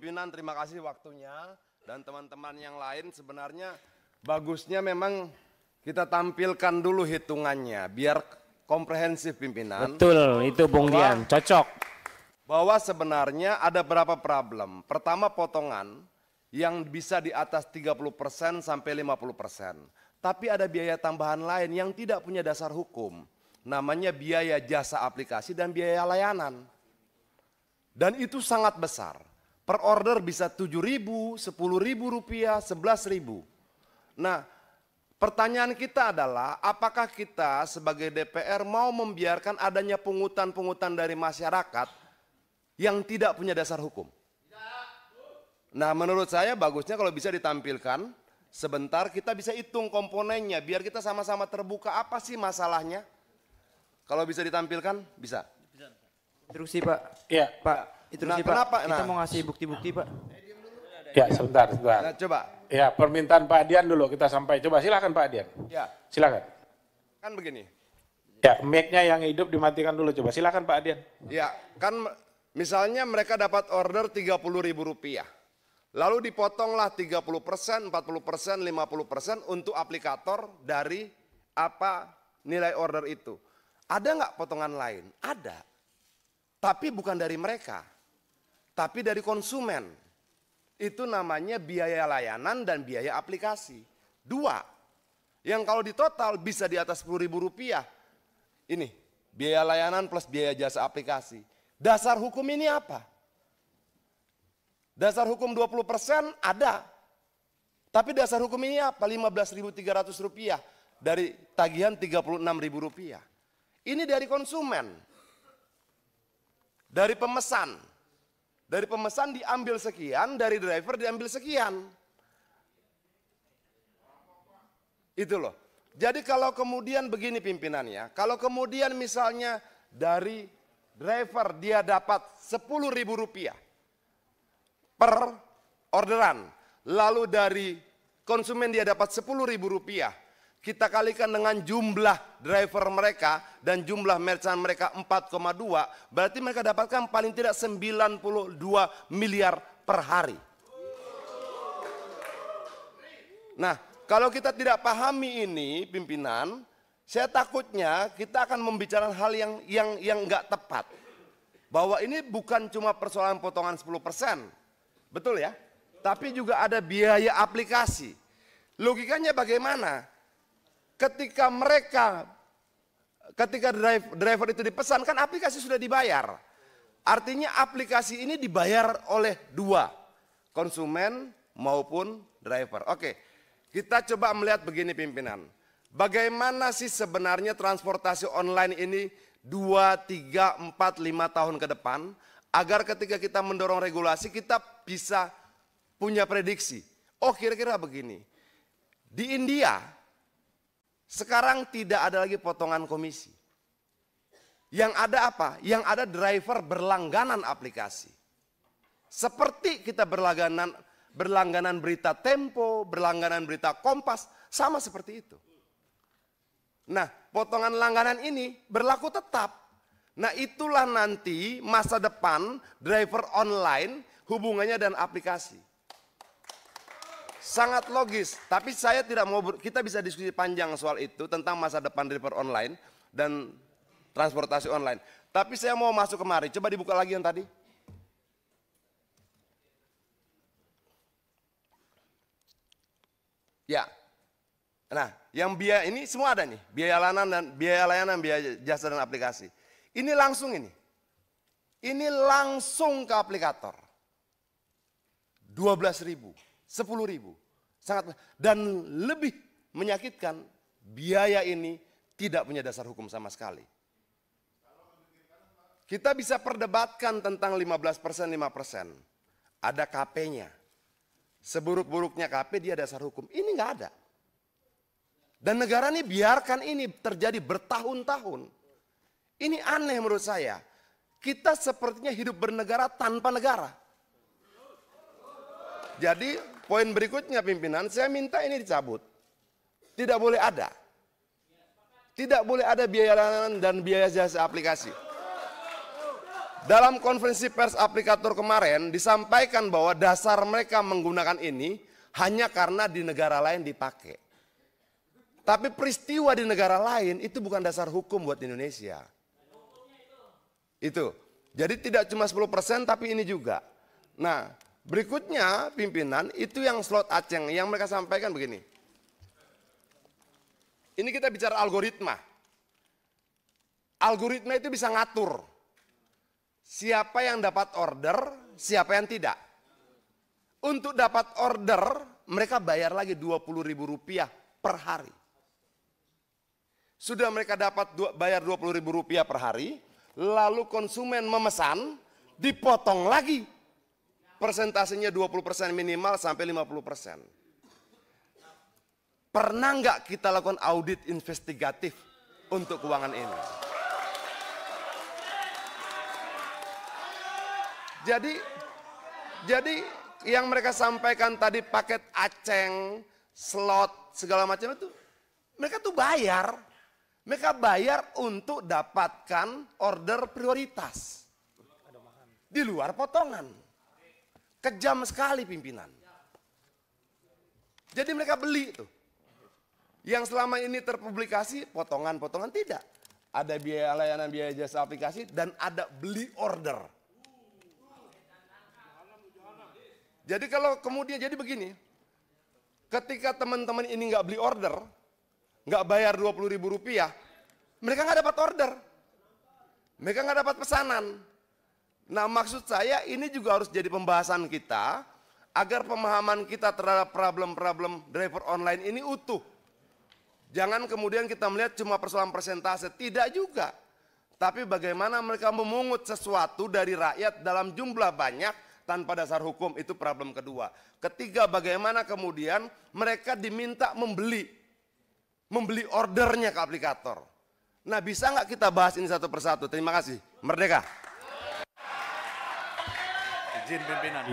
pimpinan, terima kasih waktunya. Dan teman-teman yang lain sebenarnya bagusnya memang kita tampilkan dulu hitungannya. Biar komprehensif pimpinan. Betul, itu Bung Dian, cocok. Bahwa sebenarnya ada berapa problem. Pertama potongan yang bisa di atas 30% sampai 50%. Tapi ada biaya tambahan lain yang tidak punya dasar hukum. Namanya biaya jasa aplikasi dan biaya layanan. Dan itu sangat besar. Per order bisa 7.000, 10.000 rupiah, 11.000. Nah, pertanyaan kita adalah apakah kita sebagai DPR mau membiarkan adanya pungutan-pungutan dari masyarakat yang tidak punya dasar hukum? Nah, menurut saya bagusnya kalau bisa ditampilkan sebentar kita bisa hitung komponennya biar kita sama-sama terbuka apa sih masalahnya. Kalau bisa ditampilkan, bisa. Instruksi Pak. Ya. Pak. Instruksi Pak. Kenapa? Kita mau ngasih bukti-bukti Pak. Ya, sebentar. Nah, coba. Ya, permintaan Pak Dian dulu kita sampai. Coba silakan Pak Dian. Ya. Silakan. Kan begini. Ya, mic-nya yang hidup dimatikan dulu. Coba silakan Pak Dian. Ya, kan misalnya mereka dapat order 30.000 rupiah. Lalu dipotonglah 30%, 40%, 50% untuk aplikator dari apa nilai order itu. Ada nggak potongan lain? Ada. Tapi bukan dari mereka. Tapi dari konsumen. Itu namanya biaya layanan dan biaya aplikasi. Dua. Yang kalau ditotal bisa di atas 10.000 rupiah. Ini, biaya layanan plus biaya jasa aplikasi. Dasar hukum ini apa? Dasar hukum 20% ada. Tapi dasar hukum ini apa? 15.300 rupiah. Dari tagihan 36.000 rupiah. Ini dari konsumen. Dari pemesan. Dari pemesan diambil sekian, dari driver diambil sekian. Itu loh. Jadi kalau kemudian begini pimpinannya, kalau kemudian misalnya dari driver dia dapat 10.000 rupiah per orderan, lalu dari konsumen dia dapat 10.000 rupiah, kita kalikan dengan jumlah driver mereka dan jumlah merchant mereka 4,2, berarti mereka dapatkan paling tidak 92 miliar per hari. Nah, kalau kita tidak pahami ini pimpinan, saya takutnya kita akan membicarakan hal yang nggak tepat. Bahwa ini bukan cuma persoalan potongan 10%, betul ya? Tapi juga ada biaya aplikasi. Logikanya bagaimana? Ketika driver itu dipesan, kan aplikasi sudah dibayar. Artinya aplikasi ini dibayar oleh dua, konsumen maupun driver. Oke, kita coba melihat begini pimpinan. Bagaimana sih sebenarnya transportasi online ini 2, 3, 4, 5 tahun ke depan, agar ketika kita mendorong regulasi kita bisa punya prediksi. Oh kira-kira begini, di India sekarang tidak ada lagi potongan komisi. Yang ada apa? Yang ada driver berlangganan aplikasi. Seperti kita berlangganan berita Tempo, berlangganan berita Kompas, sama seperti itu. Nah, potongan langganan ini berlaku tetap. Nah, itulah nanti masa depan driver online hubungannya dan aplikasi. Sangat logis, tapi saya tidak mau, kita bisa diskusi panjang soal itu tentang masa depan driver online dan transportasi online. Tapi saya mau masuk kemari, coba dibuka lagi yang tadi. Ya, nah yang biaya ini semua ada nih, biaya layanan, biaya jasa dan aplikasi. Ini langsung ini langsung ke aplikator. 12.000. 10.000, sangat, dan lebih menyakitkan biaya ini tidak punya dasar hukum sama sekali. Kita bisa perdebatkan tentang 15%, 5%. Ada KP-nya. Seburuk-buruknya KP dia dasar hukum. Ini nggak ada. Dan negara ini biarkan ini terjadi bertahun-tahun. Ini aneh menurut saya. Kita sepertinya hidup bernegara tanpa negara. Jadi poin berikutnya pimpinan, saya minta ini dicabut. Tidak boleh ada. Tidak boleh ada biaya layanan dan biaya jasa aplikasi. Dalam konferensi pers aplikator kemarin disampaikan bahwa dasar mereka menggunakan ini hanya karena di negara lain dipakai. Tapi peristiwa di negara lain itu bukan dasar hukum buat Indonesia. Itu. Jadi tidak cuma 10% tapi ini juga. Nah, berikutnya pimpinan itu yang slot Aceng yang mereka sampaikan begini. Ini kita bicara algoritma. Algoritma itu bisa ngatur siapa yang dapat order, siapa yang tidak. Untuk dapat order, mereka bayar lagi Rp20.000 per hari. Sudah mereka dapat bayar Rp20.000 per hari, lalu konsumen memesan, dipotong lagi. Persentasenya 20% minimal sampai 50%. Pernah nggak kita lakukan audit investigatif untuk keuangan ini? Jadi yang mereka sampaikan tadi paket Aceng, slot, segala macam itu, mereka tuh bayar. Mereka bayar untuk dapatkan order prioritas. Di luar potongan. Kejam sekali pimpinan. Jadi mereka beli tuh. Yang selama ini terpublikasi potongan-potongan tidak. Ada biaya layanan, biaya jasa aplikasi, dan ada beli order. Jadi kalau kemudian jadi begini, ketika teman-teman ini nggak beli order, nggak bayar Rp20.000, mereka nggak dapat order, mereka nggak dapat pesanan. Nah, maksud saya ini juga harus jadi pembahasan kita agar pemahaman kita terhadap problem-problem driver online ini utuh. Jangan kemudian kita melihat cuma persoalan persentase, tidak juga. Tapi bagaimana mereka memungut sesuatu dari rakyat dalam jumlah banyak tanpa dasar hukum, itu problem kedua. Ketiga, bagaimana kemudian mereka diminta membeli ordernya ke aplikator. Nah, bisa nggak kita bahas ini satu persatu? Terima kasih. Merdeka. Izin pimpinan.